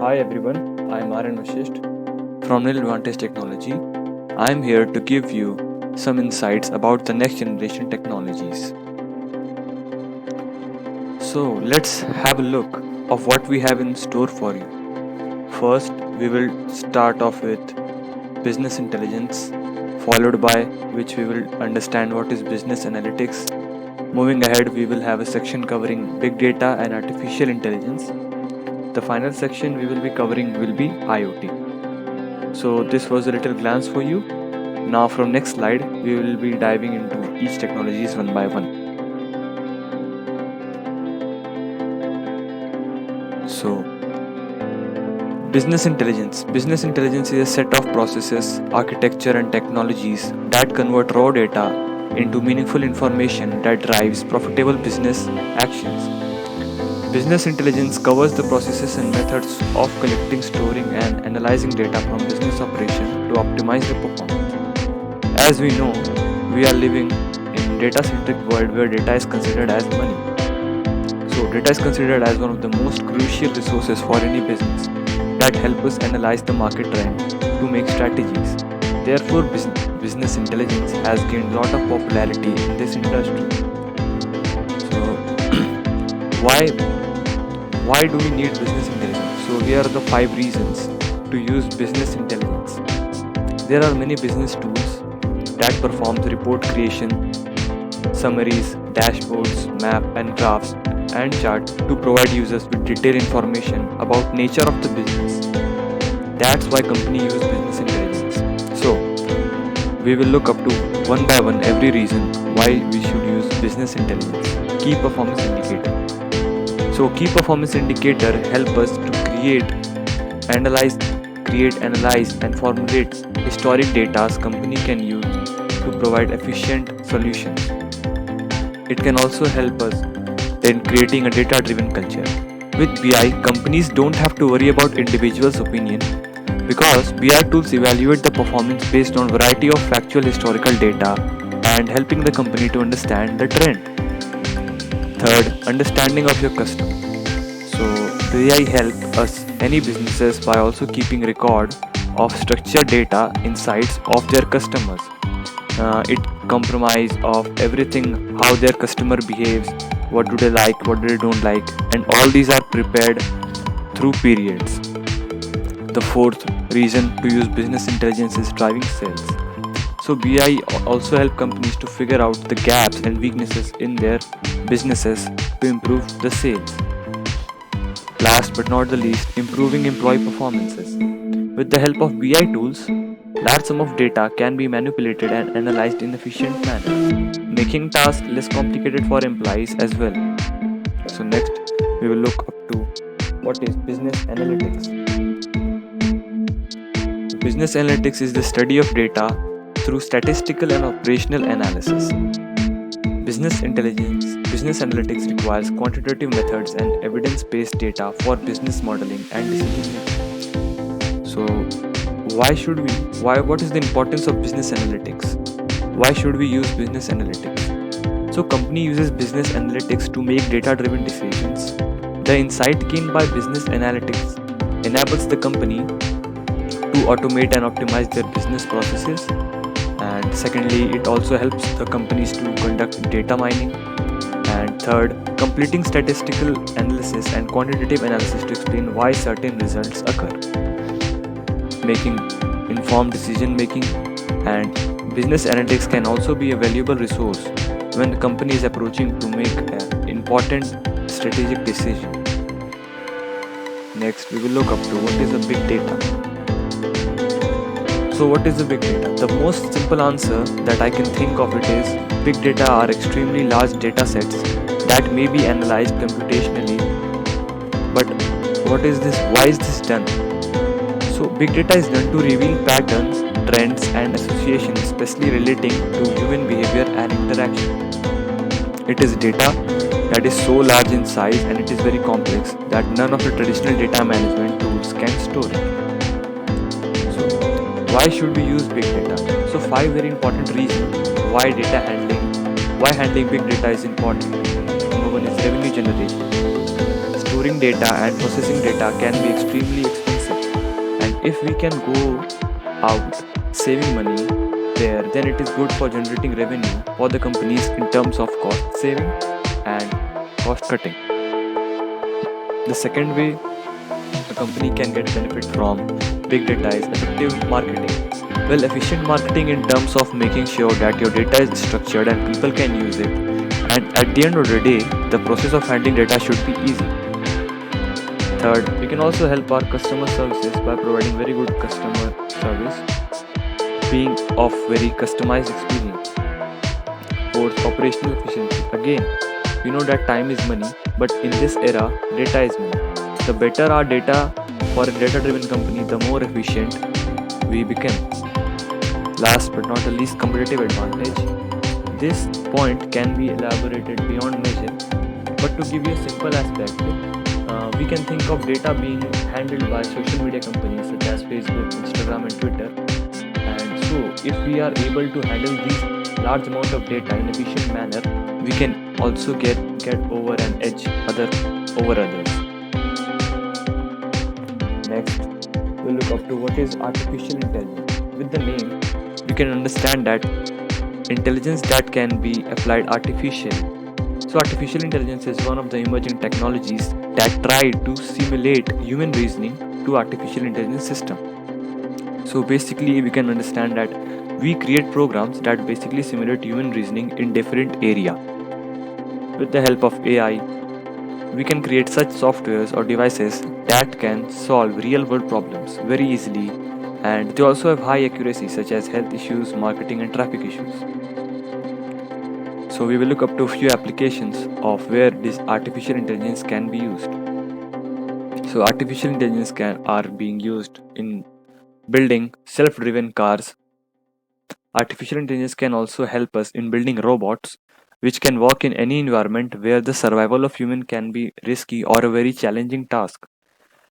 Hi everyone, I'm Aryan Vashisht from Nil Advantage Technology. I'm here to give you some insights about the next generation technologies. So let's have a look of what we have in store for you. First, we will start off with business intelligence, followed by which we will understand what is business analytics. Moving ahead, we will have a section covering big data and artificial intelligence. The final section we will be covering will be IoT. So this was a little glance for you. Now from next slide, we will be diving into each technologies one by one. So business intelligence. Business intelligence is a set of processes, architecture and technologies that convert raw data into meaningful information that drives profitable business actions. Business intelligence covers the processes and methods of collecting, storing, and analyzing data from business operation to optimize the performance. As we know, we are living in data-centric world where data is considered as money. So data is considered as one of the most crucial resources for any business that help us analyze the market trend to make strategies. Therefore, business intelligence has gained a lot of popularity in this industry. So why do we need business intelligence? So here are the 5 reasons to use business intelligence. There are many business tools that perform the report creation, summaries, dashboards, map and graphs and chart to provide users with detailed information about nature of the business. That's why company use business intelligence. So we will look up to one by one every reason why we should use business intelligence. Key performance indicator. So key performance indicator help us to analyze, and formulate historic data company can use to provide efficient solutions. It can also help us in creating a data-driven culture. With BI, companies don't have to worry about individuals' opinion because BI tools evaluate the performance based on variety of factual historical data and helping the company to understand the trend. Third, understanding of your customer. So BI help us any businesses by also keeping record of structured data insights of their customers. It compromise of everything how their customer behaves, what do they like, what do they don't like, and all these are prepared through periods. The fourth reason to use business intelligence is driving sales. So BI also help companies to figure out the gaps and weaknesses in their businesses to improve the sales. Last but not the least, improving employee performances. With the help of BI tools, large sum of data can be manipulated and analyzed in efficient manner, making tasks less complicated for employees as well. So next, we will look up to what is business analytics. Business analytics is the study of data through statistical and operational analysis. Business analytics requires quantitative methods and evidence-based data for business modeling and decision making. So, what is the importance of business analytics? Why should we use business analytics? So, company uses business analytics to make data-driven decisions. The insight gained by business analytics enables the company to automate and optimize their business processes. And secondly, it also helps the companies to conduct data mining. And third, completing statistical analysis and quantitative analysis to explain why certain results occur. Making informed decision making, and business analytics can also be a valuable resource when the company is approaching to make an important strategic decision. Next, we will look up to what is a big data. So what is the big data? The most simple answer that I can think of it is big data are extremely large data sets that may be analyzed computationally. But what is this? Why is this done? So big data is done to reveal patterns, trends and associations, especially relating to human behavior and interaction. It is data that is so large in size and it is very complex that none of the traditional data management tools can store it. Why should we use big data? So 5 very important reasons why handling big data is important. Number 1 is revenue generation. storing data and processing data can be extremely expensive. And if we can go out saving money there, then it is good for generating revenue for the companies in terms of cost saving and cost cutting. The second way a company can get benefit from big data is effective marketing. Well, efficient marketing in terms of making sure that your data is structured and people can use it. And at the end of the day, the process of handling data should be easy. Third, we can also help our customer services by providing very good customer service, being of very customized experience. Fourth, operational efficiency. Again, we know that time is money, but in this era, data is money. The better our data for a data driven company, the more efficient we become. Last but not the least, competitive advantage. This point can be elaborated beyond measure, but to give you a simple aspect, we can think of data being handled by social media companies such as Facebook, Instagram, and Twitter. And so, if we are able to handle these large amount of data in efficient manner, we can also get over an edge other over others. Next, we'll look up to what is artificial intelligence. With the name, we can understand that intelligence that can be applied artificial. So, artificial intelligence is one of the emerging technologies that try to simulate human reasoning to artificial intelligence system. So, basically, we can understand that we create programs that basically simulate human reasoning in different area. With the help of AI, we can create such softwares or devices that can solve real world problems very easily, and they also have high accuracy such as health issues, marketing, and traffic issues. So we will look up to a few applications of where this artificial intelligence can be used. So artificial intelligence can are being used in building self-driven cars. Artificial intelligence can also help us in building robots which can work in any environment where the survival of human can be risky or a very challenging task.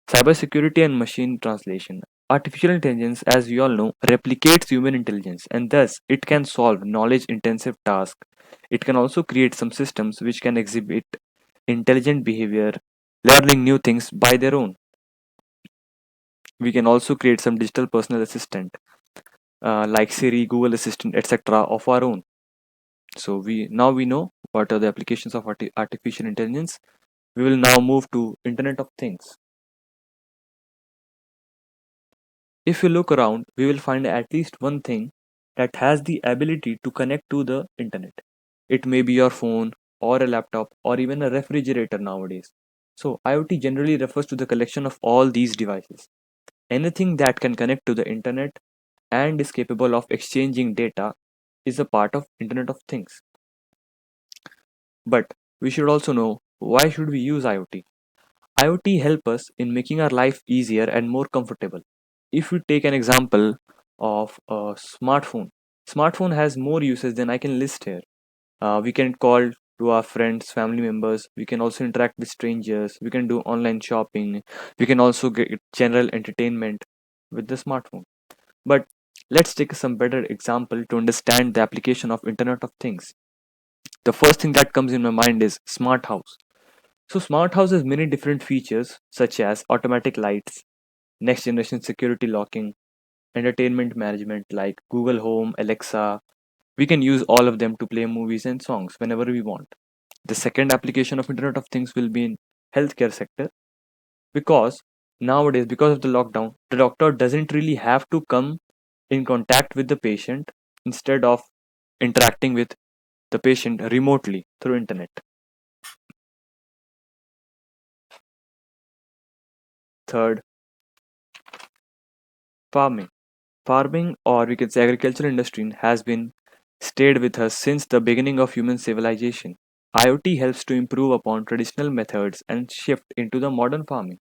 Cybersecurity and machine translation. Artificial intelligence, as we all know, replicates human intelligence and thus it can solve knowledge intensive tasks. It can also create some systems which can exhibit intelligent behavior, learning new things by their own. We can also create some digital personal assistant like Siri, Google Assistant, etc. of our own. So we know what are the applications of artificial intelligence. We will now move to Internet of Things. If you look around, we will find at least one thing that has the ability to connect to the internet. It may be your phone or a laptop or even a refrigerator nowadays. So, IoT generally refers to the collection of all these devices. Anything that can connect to the internet and is capable of exchanging data is a part of Internet of Things. But we should also know why should we use IoT? IoT help us in making our life easier and more comfortable. If we take an example of a smartphone has more uses than I can list here. We can call to our friends, family members. We can also interact with strangers. We can do online shopping. We can also get general entertainment with the smartphone. But let's take some better example to understand the application of Internet of Things. The first thing that comes in my mind is smart house. So smart house has many different features such as automatic lights, next generation security locking, entertainment management like Google Home, Alexa. We can use all of them to play movies and songs whenever we want. The second application of Internet of Things will be in healthcare sector because nowadays because of the lockdown, the doctor doesn't really have to come in contact with the patient instead of interacting with the patient remotely through internet. Third, farming. Farming, or we can say agricultural industry, has been stayed with us since the beginning of human civilization. IoT helps to improve upon traditional methods and shift into the modern farming.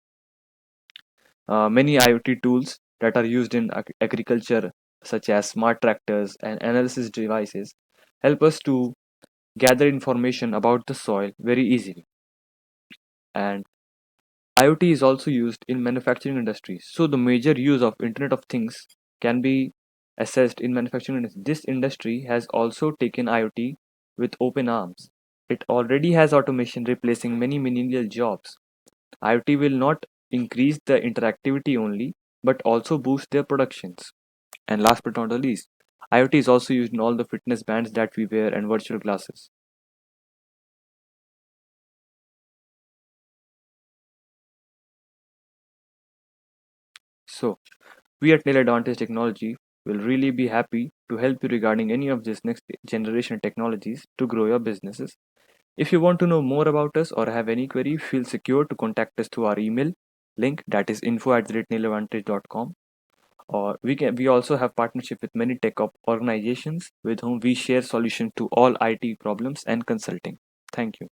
Many IoT tools that are used in agriculture, such as smart tractors and analysis devices, help us to gather information about the soil very easily. And IoT is also used in manufacturing industries. So the major use of Internet of Things can be assessed in manufacturing industry. This industry has also taken IoT with open arms. It already has automation replacing many menial jobs. IoT will not increase the interactivity only, but also boost their productions. And last but not the least, IoT is also used in all the fitness bands that we wear and virtual glasses. So, we at Nail Advantage Technology will really be happy to help you regarding any of these next generation technologies to grow your businesses. If you want to know more about us or have any query, feel secure to contact us through our email link, that is info@nailadvantage.com. Or we also have partnership with many organizations with whom we share solutions to all IT problems and consulting. Thank you.